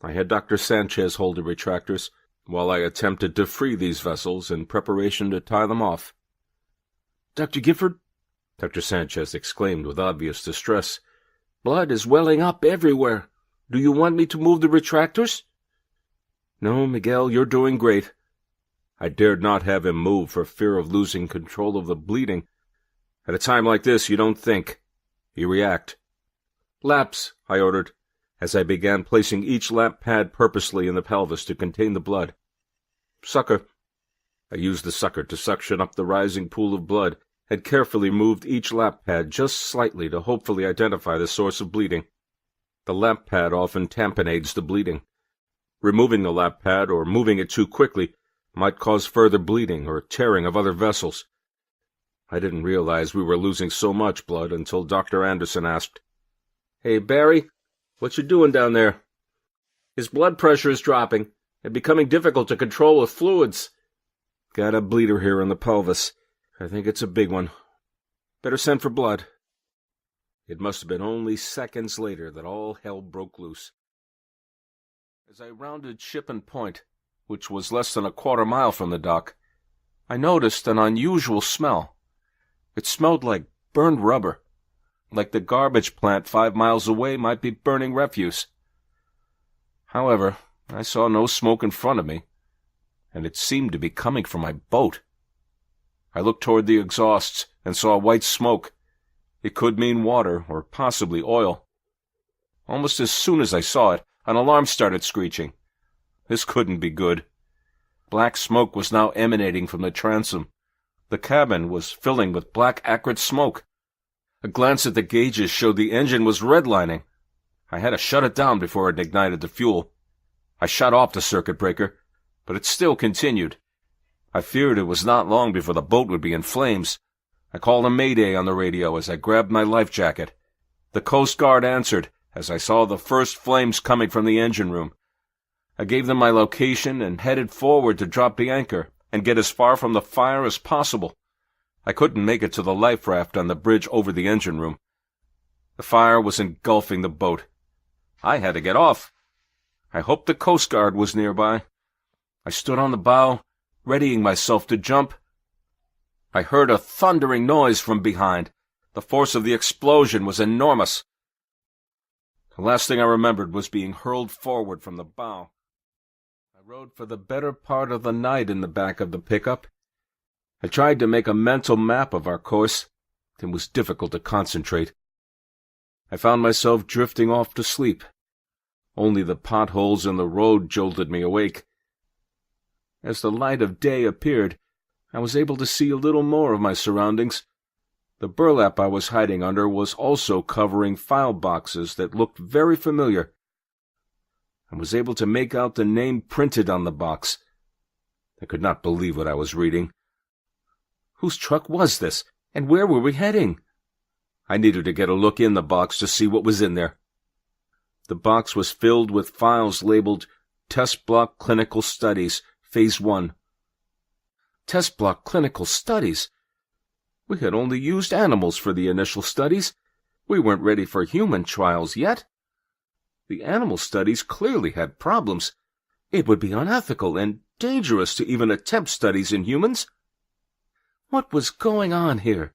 I had Dr. Sanchez hold the retractors, while I attempted to free these vessels in preparation to tie them off. "Dr. Gifford," Dr. Sanchez exclaimed with obvious distress, "blood is welling up everywhere. Do you want me to move the retractors?" "No, Miguel, you're doing great." I dared not have him move for fear of losing control of the bleeding. At a time like this, you don't think. You react. "Laps," I ordered, as I began placing each lap pad purposely in the pelvis to contain the blood. "Sucker." I used the sucker to suction up the rising pool of blood, and carefully moved each lap pad just slightly to hopefully identify the source of bleeding. The lap pad often tamponades the bleeding. Removing the lap pad or moving it too quickly might cause further bleeding or tearing of other vessels. I didn't realize we were losing so much blood until Dr. Anderson asked, "Hey, Barry, what you doing down there?" "His blood pressure is dropping and becoming difficult to control with fluids." "Got a bleeder here in the pelvis. I think it's a big one. Better send for blood." It must have been only seconds later that all hell broke loose. As I rounded Shipping Point, which was less than a quarter-mile from the dock, I noticed an unusual smell. It smelled like burned rubber, like the garbage plant 5 miles away might be burning refuse. However, I saw no smoke in front of me, and it seemed to be coming from my boat. I looked toward the exhausts and saw white smoke. It could mean water or possibly oil. Almost as soon as I saw it, an alarm started screeching. This couldn't be good. Black smoke was now emanating from the transom. The cabin was filling with black acrid smoke. A glance at the gauges showed the engine was redlining. I had to shut it down before it ignited the fuel. I shut off the circuit breaker, but it still continued. I feared it was not long before the boat would be in flames. I called a mayday on the radio as I grabbed my life jacket. The Coast Guard answered as I saw the first flames coming from the engine room. I gave them my location and headed forward to drop the anchor and get as far from the fire as possible. I couldn't make it to the life raft on the bridge over the engine room. The fire was engulfing the boat. I had to get off. I hoped the Coast Guard was nearby. I stood on the bow, readying myself to jump. I heard a thundering noise from behind. The force of the explosion was enormous. The last thing I remembered was being hurled forward from the bow. I rode for the better part of the night in the back of the pickup. I tried to make a mental map of our course. It was difficult to concentrate. I found myself drifting off to sleep. Only the potholes in the road jolted me awake. As the light of day appeared, I was able to see a little more of my surroundings. The burlap I was hiding under was also covering file boxes that looked very familiar. I was able to make out the name printed on the box. I could not believe what I was reading. Whose truck was this, and where were we heading? I needed to get a look in the box to see what was in there. The box was filled with files labeled Test Block Clinical Studies, Phase 1. Test Block Clinical Studies? We had only used animals for the initial studies. We weren't ready for human trials yet. The animal studies clearly had problems. It would be unethical and dangerous to even attempt studies in humans. What was going on here?